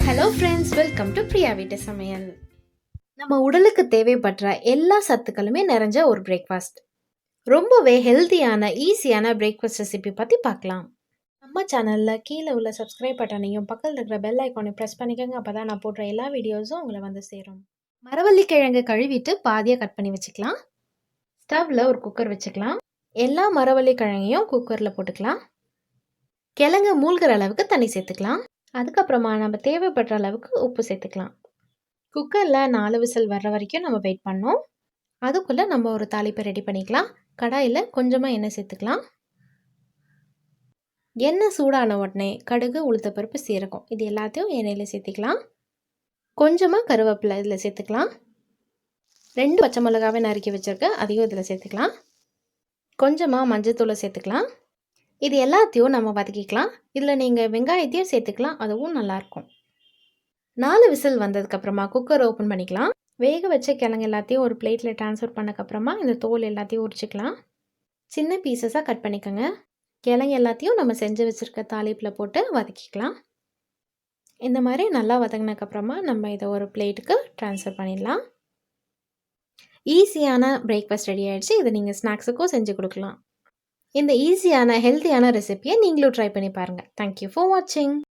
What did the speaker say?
Hello friends, welcome to Priya வீட்டு சமையல். நம்ம உடலுக்கு தேவைப்படுற எல்லா சத்துக்களுமே நிறைஞ்ச ஒரு பிரேக்ஃபாஸ்ட். ரொம்பவே ஹெல்த்தியான ஈஸியான பிரேக்ஃபாஸ்ட் ரெசிபி பற்றி பார்க்கலாம். நம்ம சேனலில் கீழே உள்ள சப்ஸ்கிரைப் பட்டனையும் பக்கத்தில் இருக்கிற பெல் ஐக்கானையும் ப்ரெஸ் பண்ணிக்கோங்க. அப்போ தான் நான் போடுற எல்லா வீடியோஸும் உங்களை வந்து சேரும். மரவள்ளி கிழங்கு கழுவிட்டு பாதியாக கட் பண்ணி வச்சுக்கலாம். ஸ்டவ்வில் ஒரு குக்கர் வச்சுக்கலாம். எல்லா மரவள்ளி கிழங்கையும் குக்கரில் போட்டுக்கலாம். கிழங்கு மூழ்கிற அளவுக்கு தண்ணி சேர்த்துக்கலாம். அதுக்கப்புறமா நம்ம தேவைப்படுற அளவுக்கு உப்பு சேர்த்துக்கலாம். குக்கரில் 4 விசில் வர்ற வரைக்கும் நம்ம வெயிட் பண்ணோம். அதுக்குள்ளே நம்ம ஒரு தாளிப்பை ரெடி பண்ணிக்கலாம். கடாயில் கொஞ்சமாக எண்ணெய் சேர்த்துக்கலாம். எண்ணெய் சூடான உடனே கடுகு, உளுத்தப்பருப்பு, சீரகம் இது எல்லாத்தையும் எண்ணெயில் சேர்த்துக்கலாம். கொஞ்சமாக கருவேப்பிலை இதில் சேர்த்துக்கலாம். 2 பச்சை மிளகாவை நறுக்கி வச்சுருக்கேன், அதையும் இதில் சேர்த்துக்கலாம். கொஞ்சமாக மஞ்சள்தூளை சேர்த்துக்கலாம். இது எல்லாத்தையும் நம்ம வதக்கிக்கலாம். இதில் நீங்கள் வெங்காயத்தையும் சேர்த்துக்கலாம், அதுவும் நல்லாயிருக்கும். 4 விசில் வந்ததுக்கப்புறமா குக்கர் ஓப்பன் பண்ணிக்கலாம். வேக வச்ச கிழங்கு எல்லாத்தையும் ஒரு பிளேட்டில் ட்ரான்ஸ்ஃபர் பண்ணக்கப்புறமா இந்த தோல் எல்லாத்தையும் உரிச்சிக்கலாம். சின்ன பீசஸாக கட் பண்ணிக்கோங்க. கிழங்கு எல்லாத்தையும் நம்ம செஞ்சு வச்சுருக்க தாளிப்பில் போட்டு வதக்கிக்கலாம். இந்த மாதிரி நல்லா வதங்கினதுக்கப்புறமா நம்ம இதை ஒரு பிளேட்டுக்கு ட்ரான்ஸ்ஃபர் பண்ணிடலாம். ஈஸியான பிரேக்ஃபாஸ்ட் ரெடி ஆகிடுச்சு. இதை நீங்கள் ஸ்நாக்ஸுக்கும் செஞ்சு கொடுக்கலாம். இந்த ஈஸியான ஹெல்த்தியான ரெசிபியை நீங்களும் ட்ரை பண்ணி பாருங்கள். தேங்க்யூ ஃபார் வாட்சிங்.